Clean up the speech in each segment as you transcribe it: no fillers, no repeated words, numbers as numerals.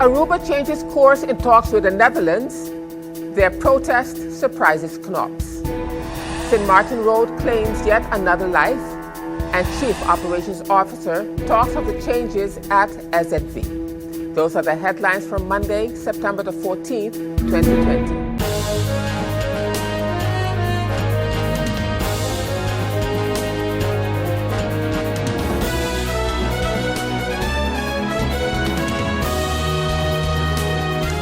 Aruba changes course in talks with the Netherlands. Their protest surprises Knops. St. Martin Road claims yet another life. And Chief Operations Officer talks of the changes at SZV. Those are the headlines from Monday, September the 14th, 2020.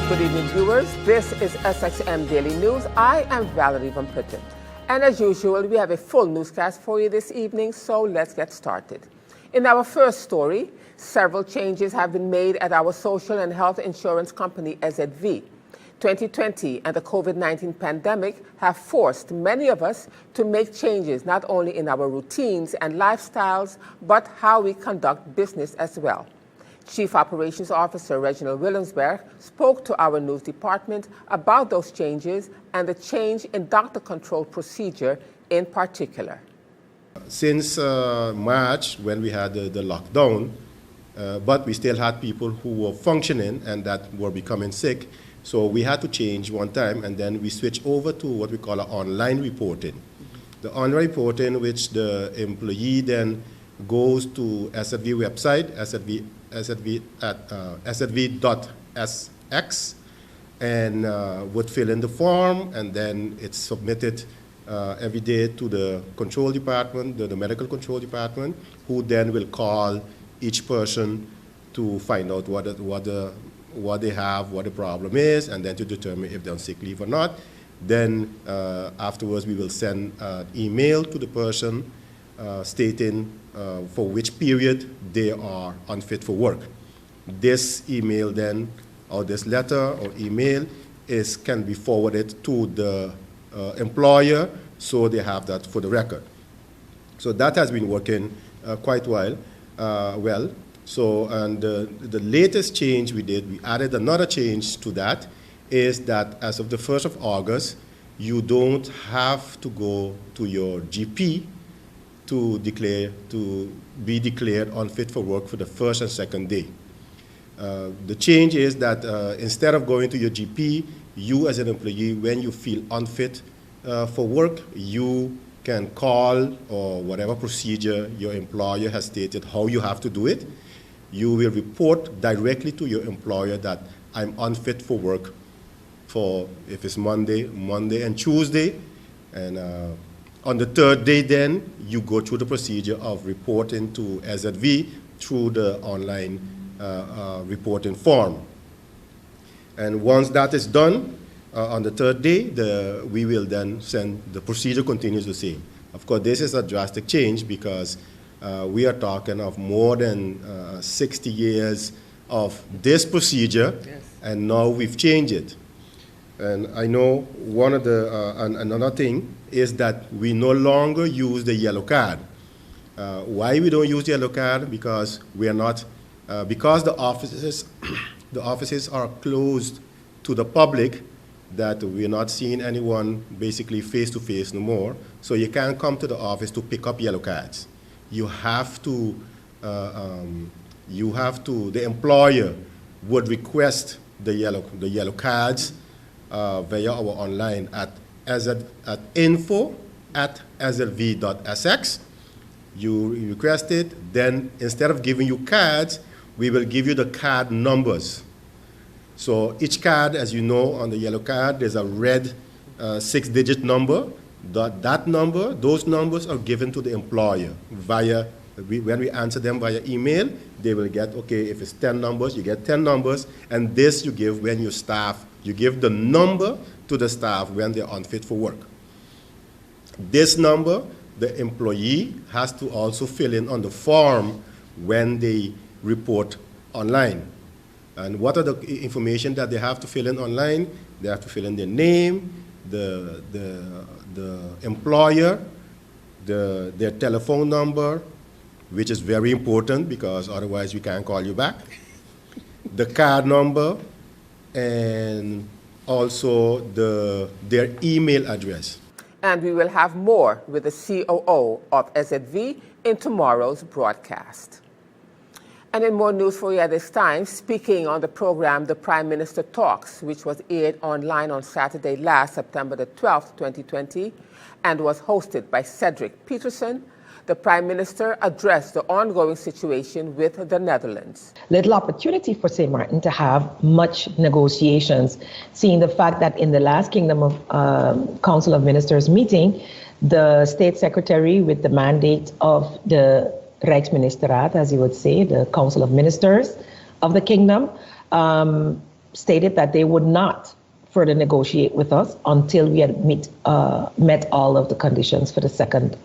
Good evening, viewers. This is SXM Daily News. I am Valerie Van Putten. And as usual, we have a full newscast for you this evening, so let's get started. In our first story, several changes have been made at our social and health insurance company, SZV. 2020 and the COVID-19 pandemic have forced many of us to make changes not only in our routines and lifestyles, but how we conduct business as well. Chief Operations Officer Reginald Willemsberg spoke to our news department about those changes and the change in doctor control procedure in particular. Since March, when we had the lockdown, but we still had people who were functioning and that were becoming sick, so we had to change one time, and then we switched over to what we call online reporting. The online reporting, which the employee then goes to SZV website, SZV.sx, and would fill in the form, and then it's submitted every day to the control department, the medical control department, who then will call each person to find out what they have, what the problem is, and then to determine if they're on sick leave or not. Then afterwards, we will send an email to the person stating for which period they are unfit for work. This email then, or this letter or email, can be forwarded to the employer, so they have that for the record. So that has been working quite well. So, and the latest change we did, we added another change to that, is that as of the 1st of August, you don't have to go to your GP to be declared unfit for work for the first and second day. The change is that instead of going to your GP, you as an employee, when you feel unfit for work, you can call, or whatever procedure your employer has stated how you have to do it. You will report directly to your employer that I'm unfit for work for, if it's Monday and Tuesday, and on the third day, then, you go through the procedure of reporting to SZV through the online reporting form. And once that is done, on the third day, we will then send, the procedure continues the same. Of course, this is a drastic change because we are talking of more than 60 years of this procedure, yes. And now we've changed it. And I know one of the, another thing is that we no longer use the yellow card. Why we don't use the yellow card? Because we are not, because the offices, the offices are closed to the public, that we're not seeing anyone basically face to face no more. So you can't come to the office to pick up yellow cards. You have to, the employer would request the yellow cards via our online at info@szv.sx. You request it, then instead of giving you cards, we will give you the card numbers. So each card, as you know, on the yellow card, there's a red 6-digit number. That number, those numbers are given to the employer via, when we answer them via email, they will get, okay, if it's 10 numbers, you get 10 numbers, and this you give when your staff, you give the number to the staff when they're unfit for work. This number, the employee has to also fill in on the form when they report online. And what are the information that they have to fill in online? They have to fill in their name, the employer, their telephone number, which is very important because otherwise we can't call you back, the card number, and also their email address. And we will have more with the COO of SZV in tomorrow's broadcast. And in more news for you at this time, speaking on the program, The Prime Minister Talks, which was aired online on Saturday last, September the 12th, 2020, and was hosted by Cedric Peterson, the Prime Minister addressed the ongoing situation with the Netherlands. Little opportunity for St. Martin to have much negotiations, seeing the fact that in the last Kingdom of Council of Ministers meeting, the State Secretary with the mandate of the Rijksministeraat, as you would say, the Council of Ministers of the Kingdom, stated that they would not further negotiate with us until we had met all of the conditions for the second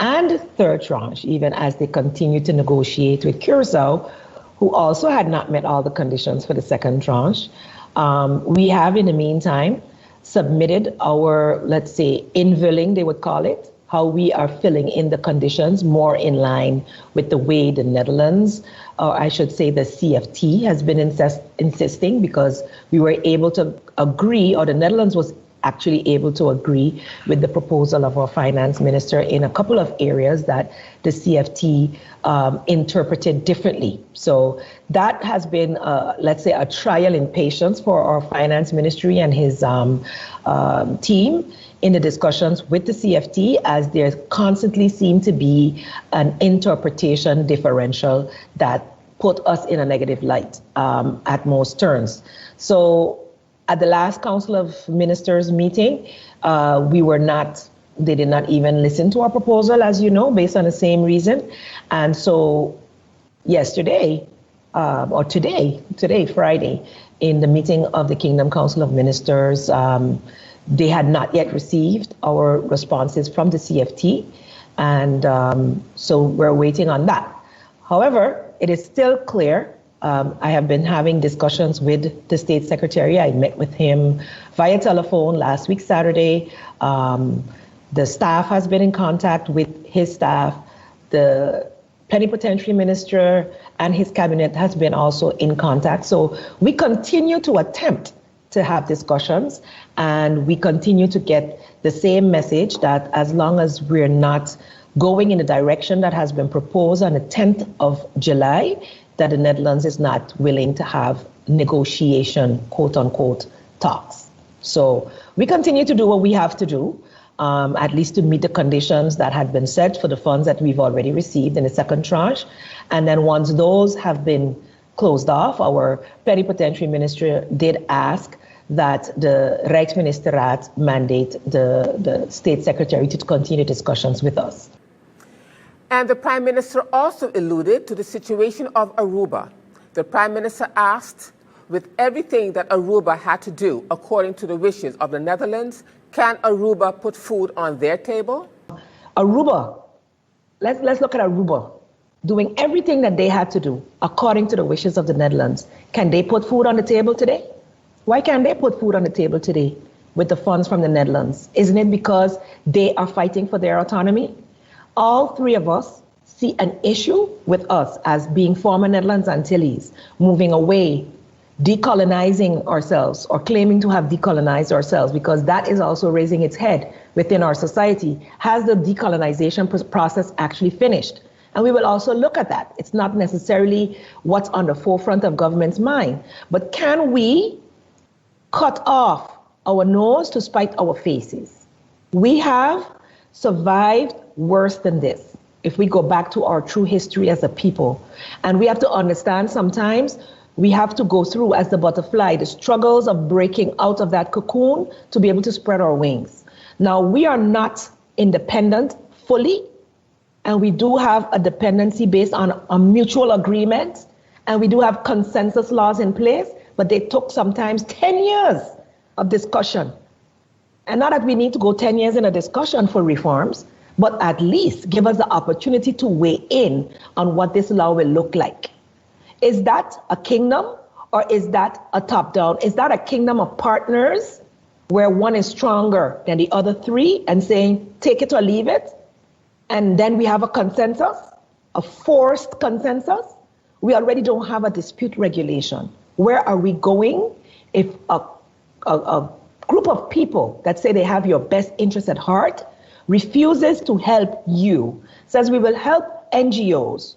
and third tranche, even as they continue to negotiate with Curaçao, who also had not met all the conditions for the second tranche. We have, in the meantime, submitted our, let's say, infilling, they would call it, how we are filling in the conditions more in line with the way the Netherlands, or I should say the CFT, has been insisting, because we were able to agree, or the Netherlands was actually able to agree with the proposal of our finance minister in a couple of areas that the CFT interpreted differently. So that has been, let's say, a trial in patience for our finance ministry and his team in the discussions with the CFT, as there constantly seem to be an interpretation differential that put us in a negative light at most turns. So at the last Council of Ministers meeting, they did not even listen to our proposal, as you know, based on the same reason. And so yesterday, or today, Friday, in the meeting of the Kingdom Council of Ministers, they had not yet received our responses from the CFT. And so we're waiting on that. However, it is still clear. I have been having discussions with the State Secretary. I met with him via telephone last week, Saturday. The staff has been in contact with his staff. The plenipotentiary minister and his cabinet has been also in contact. So we continue to attempt to have discussions, and we continue to get the same message that as long as we're not going in the direction that has been proposed on the 10th of July, that the Netherlands is not willing to have negotiation, quote unquote, talks. So we continue to do what we have to do, at least to meet the conditions that had been set for the funds that we've already received in the second tranche. And then once those have been closed off, our plenipotentiary minister did ask that the Rijksministeraat mandate the State Secretary to continue discussions with us. And the Prime Minister also alluded to the situation of Aruba. The Prime Minister asked, with everything that Aruba had to do according to the wishes of the Netherlands, can Aruba put food on their table? Aruba, let's look at Aruba. Doing everything that they had to do according to the wishes of the Netherlands. Can they put food on the table today? Why can't they put food on the table today with the funds from the Netherlands? Isn't it because they are fighting for their autonomy? All three of us see an issue with us as being former Netherlands Antilles, moving away, decolonizing ourselves, or claiming to have decolonized ourselves, because that is also raising its head within our society. Has the decolonization process actually finished? And we will also look at that. It's not necessarily what's on the forefront of government's mind, but can we cut off our nose to spite our faces? We have survived worse than this if we go back to our true history as a people. And we have to understand sometimes we have to go through, as the butterfly, the struggles of breaking out of that cocoon to be able to spread our wings. Now, we are not independent fully, and we do have a dependency based on a mutual agreement, and we do have consensus laws in place, but they took sometimes 10 years of discussion. And not that we need to go 10 years in a discussion for reforms, but at least give us the opportunity to weigh in on what this law will look like. Is that a kingdom, or is that a top-down? Is that a kingdom of partners where one is stronger than the other three and saying, take it or leave it? And then we have a consensus, a forced consensus? We already don't have a dispute regulation. Where are we going if a group of people that say they have your best interest at heart refuses to help you, says we will help NGOs,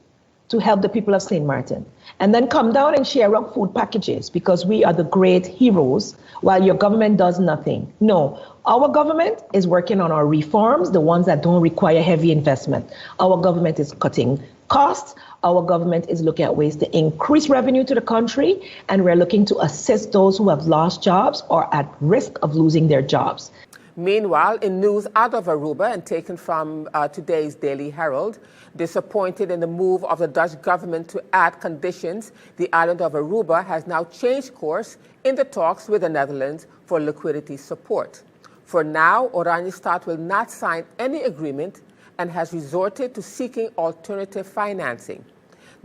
to help the people of St. Martin, and then come down and share out food packages because we are the great heroes while your government does nothing. No, our government is working on our reforms, the ones that don't require heavy investment. Our government is cutting costs. Our government is looking at ways to increase revenue to the country, and we're looking to assist those who have lost jobs or at risk of losing their jobs. Meanwhile, in news out of Aruba and taken from today's Daily Herald, disappointed in the move of the Dutch government to add conditions, the island of Aruba has now changed course in the talks with the Netherlands for liquidity support. For now, Oranjestad will not sign any agreement and has resorted to seeking alternative financing.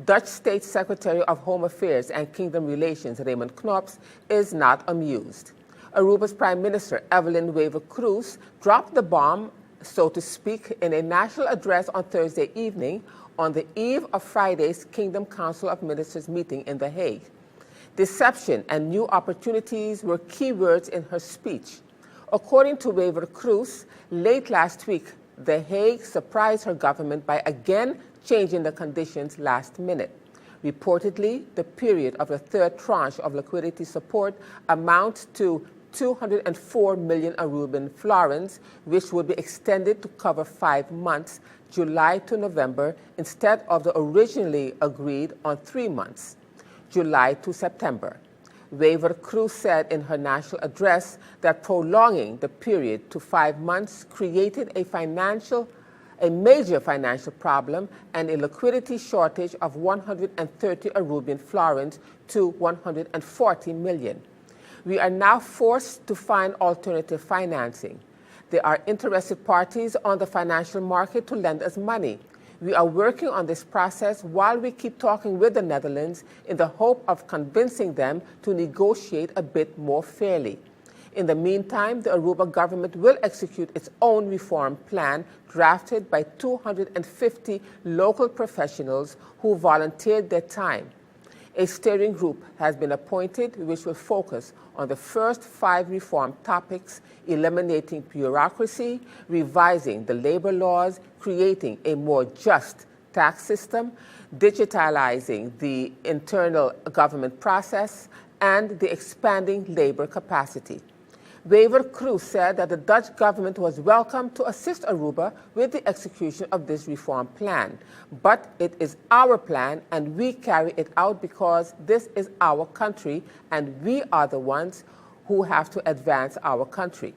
Dutch State Secretary of Home Affairs and Kingdom Relations, Raymond Knops, is not amused. Aruba's Prime Minister, Evelyn Wever-Cruz, dropped the bomb, so to speak, in a national address on Thursday evening on the eve of Friday's Kingdom Council of Ministers meeting in The Hague. Deception and new opportunities were key words in her speech. According to Wever-Cruz, late last week, The Hague surprised her government by again changing the conditions last minute. Reportedly, the period of the third tranche of liquidity support amounts to 204 million Aruban florins, which would be extended to cover 5 months, July to November, instead of the originally agreed on 3 months, July to September. Wever-Cruz said in her national address that prolonging the period to 5 months created a major financial problem and a liquidity shortage of 130 Aruban florins to 140 million. We are now forced to find alternative financing. There are interested parties on the financial market to lend us money. We are working on this process while we keep talking with the Netherlands in the hope of convincing them to negotiate a bit more fairly. In the meantime, the Aruba government will execute its own reform plan drafted by 250 local professionals who volunteered their time. A steering group has been appointed which will focus on the first 5 reform topics: eliminating bureaucracy, revising the labor laws, creating a more just tax system, digitalizing the internal government process, and the expanding labor capacity. Wever-Cruz said that the Dutch government was welcome to assist Aruba with the execution of this reform plan. But it is our plan, and we carry it out because this is our country, and we are the ones who have to advance our country.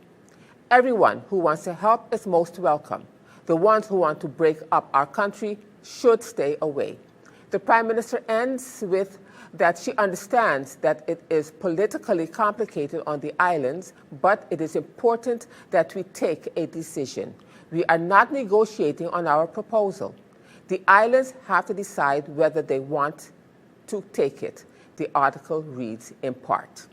Everyone who wants to help is most welcome. The ones who want to break up our country should stay away. The Prime Minister ends with that she understands that it is politically complicated on the islands, but it is important that we take a decision. We are not negotiating on our proposal. The islands have to decide whether they want to take it, the article reads in part.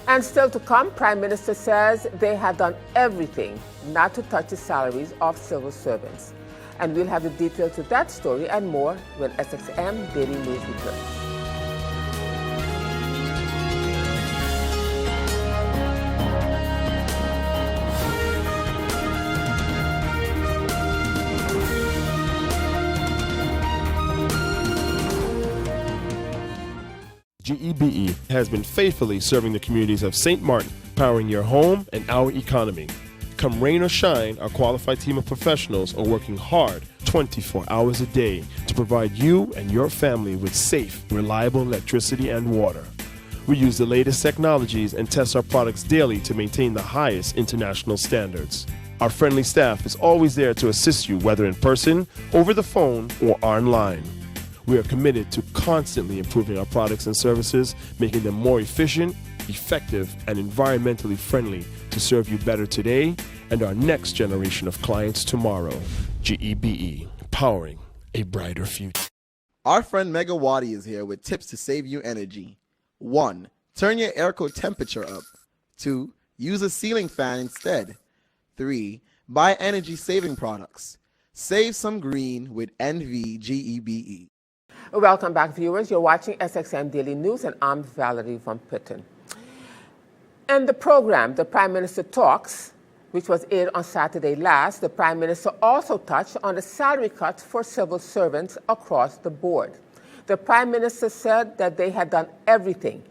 And still to come, Prime Minister says they have done everything not to touch the salaries of civil servants. And we'll have the details to that story and more when SXM Daily News returns. GEBE has been faithfully serving the communities of St. Martin, powering your home and our economy. Come rain or shine, our qualified team of professionals are working hard 24 hours a day to provide you and your family with safe, reliable electricity and water. We use the latest technologies and test our products daily to maintain the highest international standards. Our friendly staff is always there to assist you, whether in person, over the phone, or online. We are committed to constantly improving our products and services, making them more efficient, effective, and environmentally friendly to serve you better today and our next generation of clients tomorrow. GEBE, powering a brighter future. Our friend Megawati is here with tips to save you energy. 1. Turn your airco temperature up. 2. Use a ceiling fan instead. 3. Buy energy-saving products. Save some green with NVGEBE. Welcome back, viewers. You're watching SXM Daily News, and I'm Valerie Van Putten. In the program, the Prime Minister Talks, which was aired on Saturday last, the Prime Minister also touched on the salary cuts for civil servants across the board. The Prime Minister said that they had done everything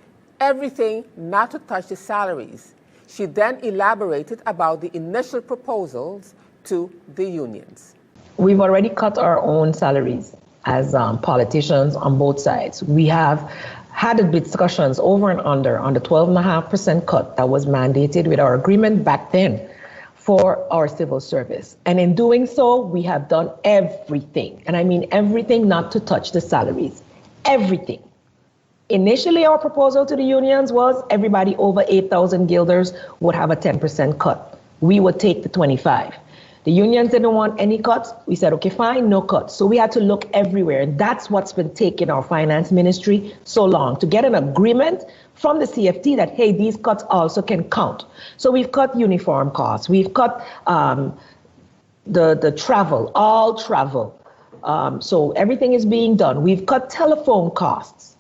not to touch the salaries. She then elaborated about the initial proposals to the unions. We've already cut our own salaries as politicians on both sides. We have had discussions over and under on the 12.5% cut that was mandated with our agreement back then for our civil service. And in doing so, we have done everything, and I mean everything, not to touch the salaries. Everything. Initially, our proposal to the unions was everybody over 8,000 guilders would have a 10% cut. We would take the 25. The unions didn't want any cuts. We said, okay, fine, no cuts. So we had to look everywhere. And that's what's been taking our finance ministry so long, to get an agreement from the CFT that, hey, these cuts also can count. So we've cut uniform costs. We've cut the travel, all travel. So everything is being done. We've cut telephone costs.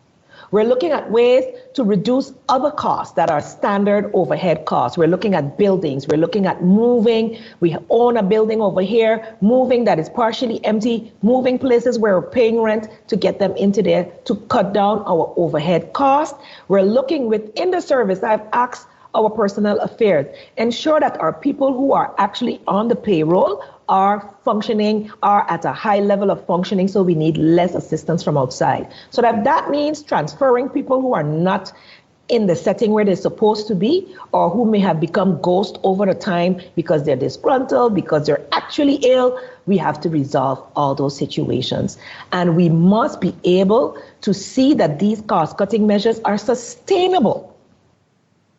We're looking at ways to reduce other costs that are standard overhead costs. We're looking at buildings. We're looking at moving. We own a building over here, moving that is partially empty, moving places where we're paying rent to get them into there to cut down our overhead costs. We're looking within the service. I've asked our personnel affairs, ensure that our people who are actually on the payroll are functioning, are at a high level of functioning, so we need less assistance from outside. So that means transferring people who are not in the setting where they're supposed to be, or who may have become ghosts over the time because they're disgruntled, because they're actually ill. We have to resolve all those situations. And we must be able to see that these cost-cutting measures are sustainable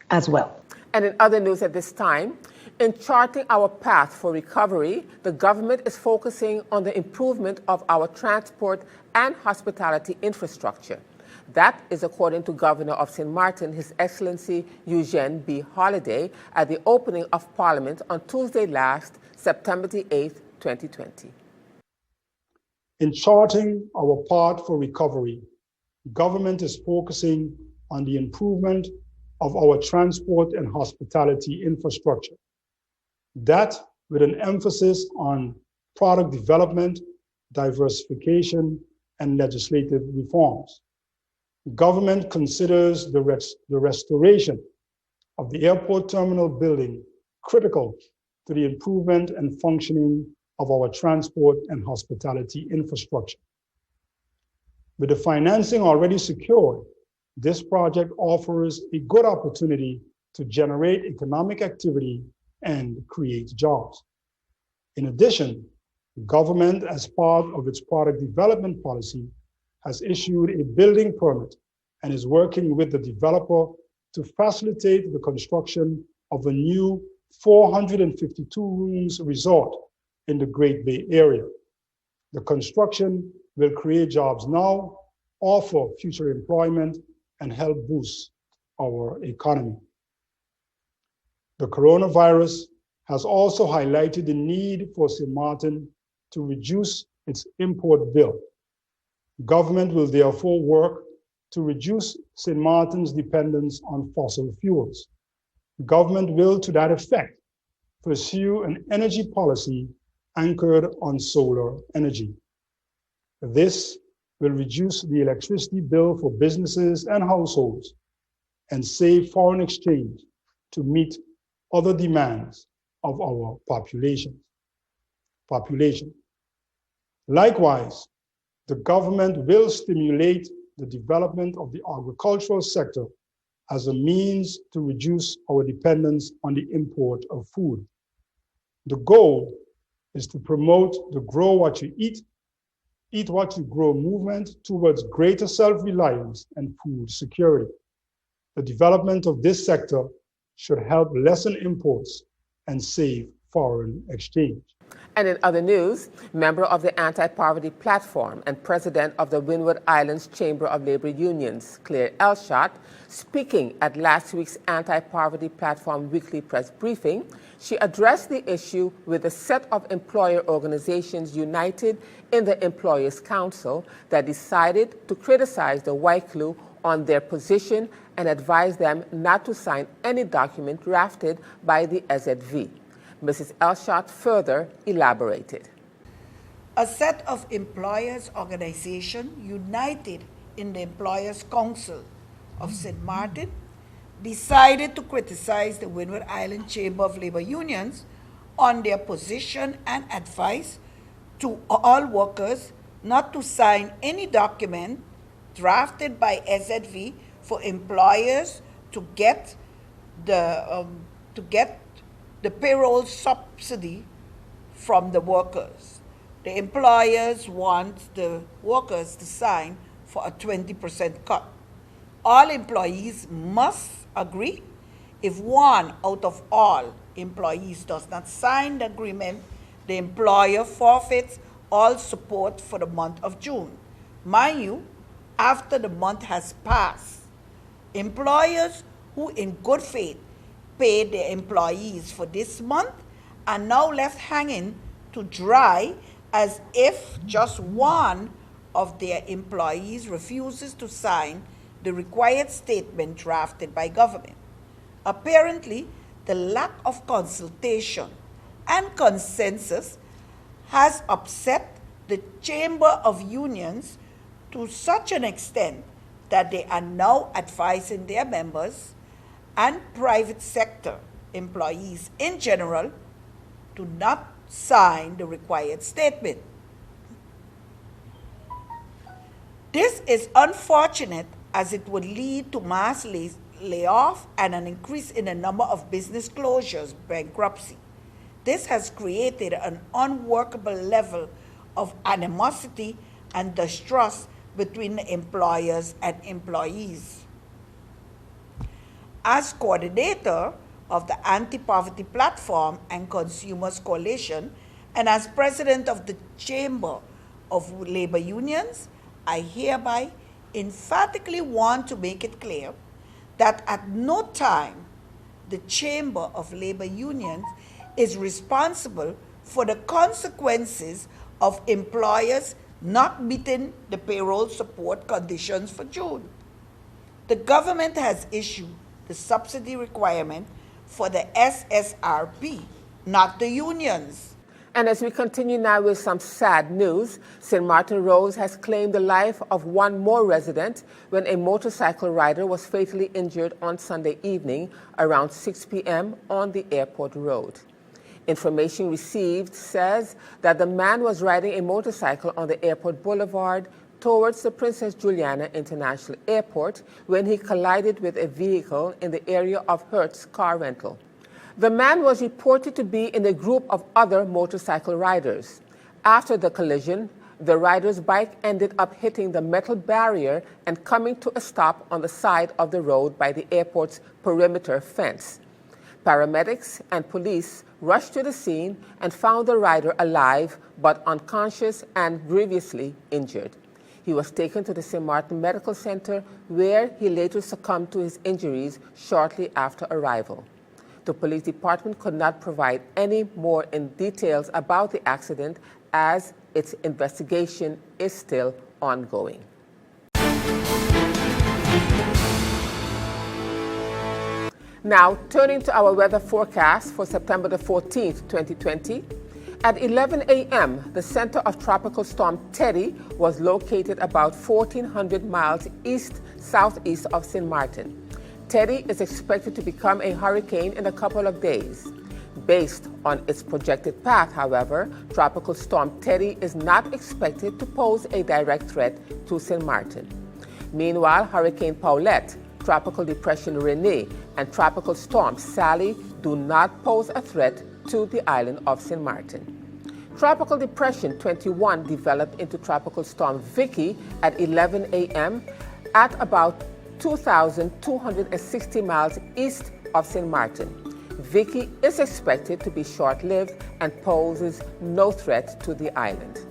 as well. And in other news at this time, in charting our path for recovery, the government is focusing on the improvement of our transport and hospitality infrastructure. That is according to Governor of St. Martin, His Excellency Eugene B. Holliday, at the opening of Parliament on Tuesday last, September the 8th, 2020. In charting our path for recovery, government is focusing on the improvement of our transport and hospitality infrastructure. That with an emphasis on product development, diversification, and legislative reforms. Government considers the restoration of the airport terminal building critical to the improvement and functioning of our transport and hospitality infrastructure. With the financing already secured, this project offers a good opportunity to generate economic activity and create jobs. In addition, the government, as part of its product development policy, has issued a building permit and is working with the developer to facilitate the construction of a new 452 rooms resort in the Great Bay Area. The construction will create jobs now, offer future employment, and help boost our economy. The coronavirus has also highlighted the need for St. Martin to reduce its import bill. Government will therefore work to reduce St. Martin's dependence on fossil fuels. Government will, to that effect, pursue an energy policy anchored on solar energy. This will reduce the electricity bill for businesses and households and save foreign exchange to meet other demands of our population. Likewise, the government will stimulate the development of the agricultural sector as a means to reduce our dependence on the import of food. The goal is to promote the grow what you eat what you grow movement towards greater self-reliance and food security. The development of this sector should help lessen imports and save foreign exchange. And in other news, member of the Anti-Poverty Platform and president of the Windward Islands Chamber of Labor Unions, Claire Elshot, speaking at last week's Anti-Poverty Platform weekly press briefing, she addressed the issue with a set of employer organizations united in the Employers' Council that decided to criticize the WICLU on their position and advise them not to sign any document drafted by the SZV. Mrs. Elshot further elaborated. A set of employers' organizations united in the Employers' Council of St. Martin decided to criticize the Windward Island Chamber of Labor Unions on their position and advice to all workers not to sign any document drafted by SZV for employers to get the payroll subsidy from the workers. The employers want the workers to sign for a 20% cut. All employees must agree. If one out of all employees does not sign the agreement, the employer forfeits all support for the month of June. Mind you, after the month has passed, employers who in good faith paid their employees for this month are now left hanging to dry as if just one of their employees refuses to sign the required statement drafted by government. Apparently, the lack of consultation and consensus has upset the Chamber of Unions to such an extent that they are now advising their members and private sector employees in general to not sign the required statement. This is unfortunate as it would lead to mass layoff and an increase in the number of business closures, bankruptcy. This has created an unworkable level of animosity and distrust between the employers and employees. As coordinator of the Anti-Poverty Platform and Consumers Coalition, and as president of the Chamber of Labor Unions, I hereby emphatically want to make it clear that at no time the Chamber of Labor Unions is responsible for the consequences of employers not meeting the payroll support conditions for June. The government has issued the subsidy requirement for the SSRP, not the unions. And as we continue now with some sad news, St. Martin Rose has claimed the life of one more resident when a motorcycle rider was fatally injured on Sunday evening around 6 p.m. on the airport road. Information received says that the man was riding a motorcycle on the airport boulevard towards the Princess Juliana International Airport when he collided with a vehicle in the area of Hertz Car Rental. The man was reported to be in a group of other motorcycle riders. After the collision, the rider's bike ended up hitting the metal barrier and coming to a stop on the side of the road by the airport's perimeter fence. Paramedics and police rushed to the scene and found the rider alive but unconscious and grievously injured. He was taken to the St. Martin Medical Center, where he later succumbed to his injuries shortly after arrival. The police department could not provide any more details about the accident as its investigation is still ongoing. Now, turning to our weather forecast for September the 14th, 2020. At 11 a.m., the center of Tropical Storm Teddy was located about 1,400 miles east-southeast of St. Martin. Teddy is expected to become a hurricane in a couple of days. Based on its projected path, however, Tropical Storm Teddy is not expected to pose a direct threat to St. Martin. Meanwhile, Hurricane Paulette, Tropical Depression Rene, and Tropical Storm Sally do not pose a threat to the island of St. Martin. Tropical Depression 21 developed into Tropical Storm Vicky at 11 a.m. at about 2,260 miles east of St. Martin. Vicky is expected to be short-lived and poses no threat to the island.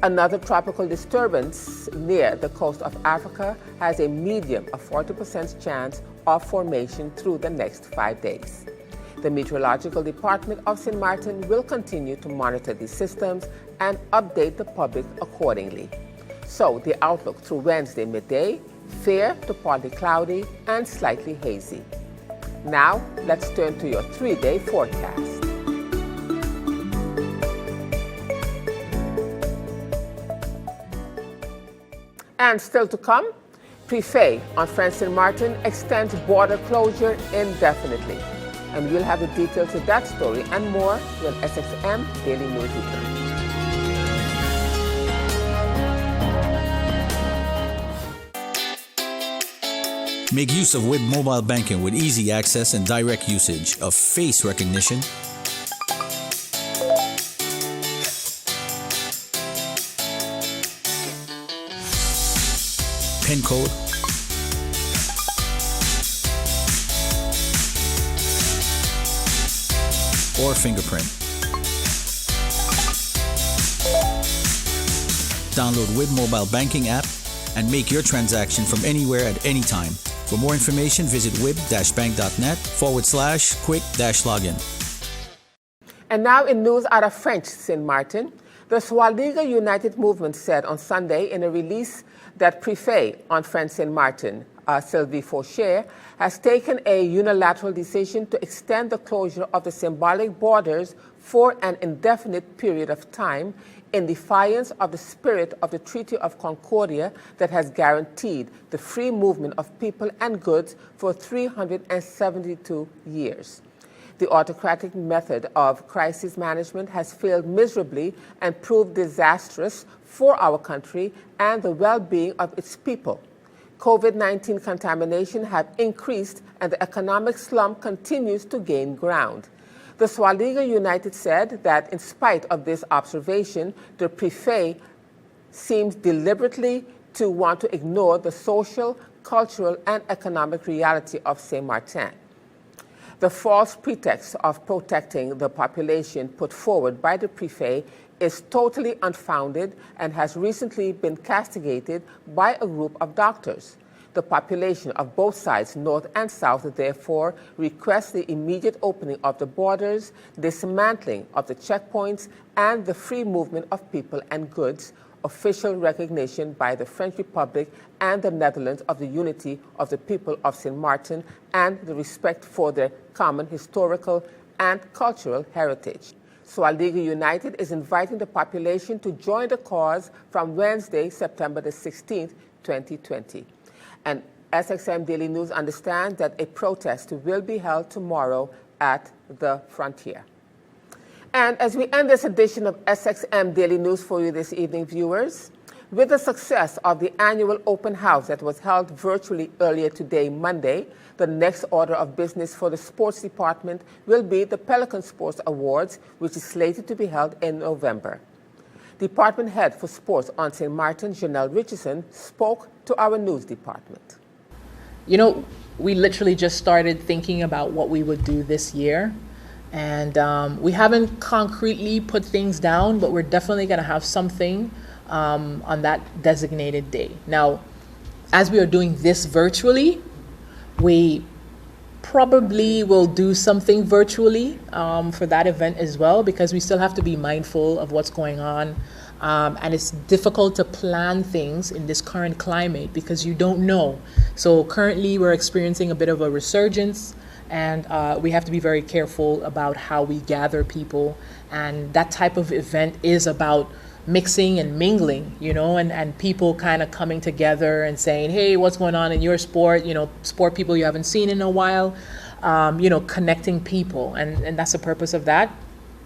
Another tropical disturbance near the coast of Africa has a medium of 40% chance of formation through the next 5 days. The Meteorological Department of St. Martin will continue to monitor these systems and update the public accordingly. So the outlook through Wednesday midday, fair to partly cloudy and slightly hazy. Now, let's turn to your 3-day forecast. And still to come, Prefet on French St. Martin extends border closure indefinitely. And we'll have the details of that story and more when SXM Daily News returns. Make use of WIB mobile banking with easy access and direct usage of face recognition, PIN code, or fingerprint. Download WIB mobile banking app and make your transaction from anywhere at any time. For more information, visit wib-bank.net/quick-login. And now in news out of French St. Martin, the Swaliga United Movement said on Sunday in a release that Prefet on French St. Martin, Sylvie Faucher, has taken a unilateral decision to extend the closure of the symbolic borders for an indefinite period of time in defiance of the spirit of the Treaty of Concordia that has guaranteed the free movement of people and goods for 372 years. The autocratic method of crisis management has failed miserably and proved disastrous for our country and the well-being of its people. COVID-19 contamination have increased and the economic slump continues to gain ground. The Swaliga United said that in spite of this observation, the Prefet seems deliberately to want to ignore the social, cultural, and economic reality of St. Martin. The false pretext of protecting the population put forward by the Prefet is totally unfounded and has recently been castigated by a group of doctors. The population of both sides, North and South, therefore requests the immediate opening of the borders, dismantling of the checkpoints, and the free movement of people and goods, official recognition by the French Republic and the Netherlands of the unity of the people of St. Martin and the respect for their common historical and cultural heritage. Swaliga United is inviting the population to join the cause from Wednesday, September the 16th, 2020. And SXM Daily News understands that a protest will be held tomorrow at the frontier. And as we end this edition of SXM Daily News for you this evening, viewers, with the success of the annual open house that was held virtually earlier today, Monday, the next order of business for the sports department will be the Pelican Sports Awards, which is slated to be held in November. Department Head for Sports on St. Martin, Janelle Richardson, spoke to our news department. You know, we literally just started thinking about what we would do this year. And we haven't concretely put things down, but we're definitely going to have something on that designated day. Now, as we are doing this virtually, we probably will do something virtually for that event as well, because we still have to be mindful of what's going on. And it's difficult to plan things in this current climate because you don't know. So currently we're experiencing a bit of a resurgence, and we have to be very careful about how we gather people. And that type of event is about mixing and mingling, you know, and people kind of coming together and saying, hey, what's going on in your sport? You know, sport people you haven't seen in a while, you know, connecting people. And that's the purpose of that,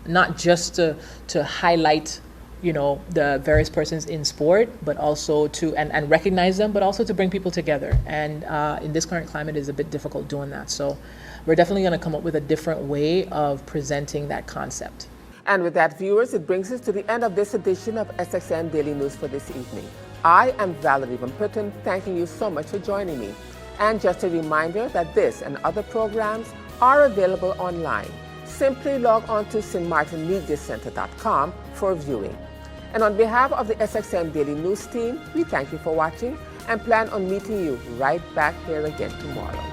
not just to highlight, you know, the various persons in sport, but also to, and recognize them, but also to bring people together. And in this current climate, it's a bit difficult doing that. So we're definitely going to come up with a different way of presenting that concept. And with that, viewers, it brings us to the end of this edition of SXM Daily News for this evening. I am Valerie Van Putten, thanking you so much for joining me. And just a reminder that this and other programs are available online. Simply log on to stmartinmediacenter.com for viewing. And on behalf of the SXM Daily News team, we thank you for watching and plan on meeting you right back here again tomorrow.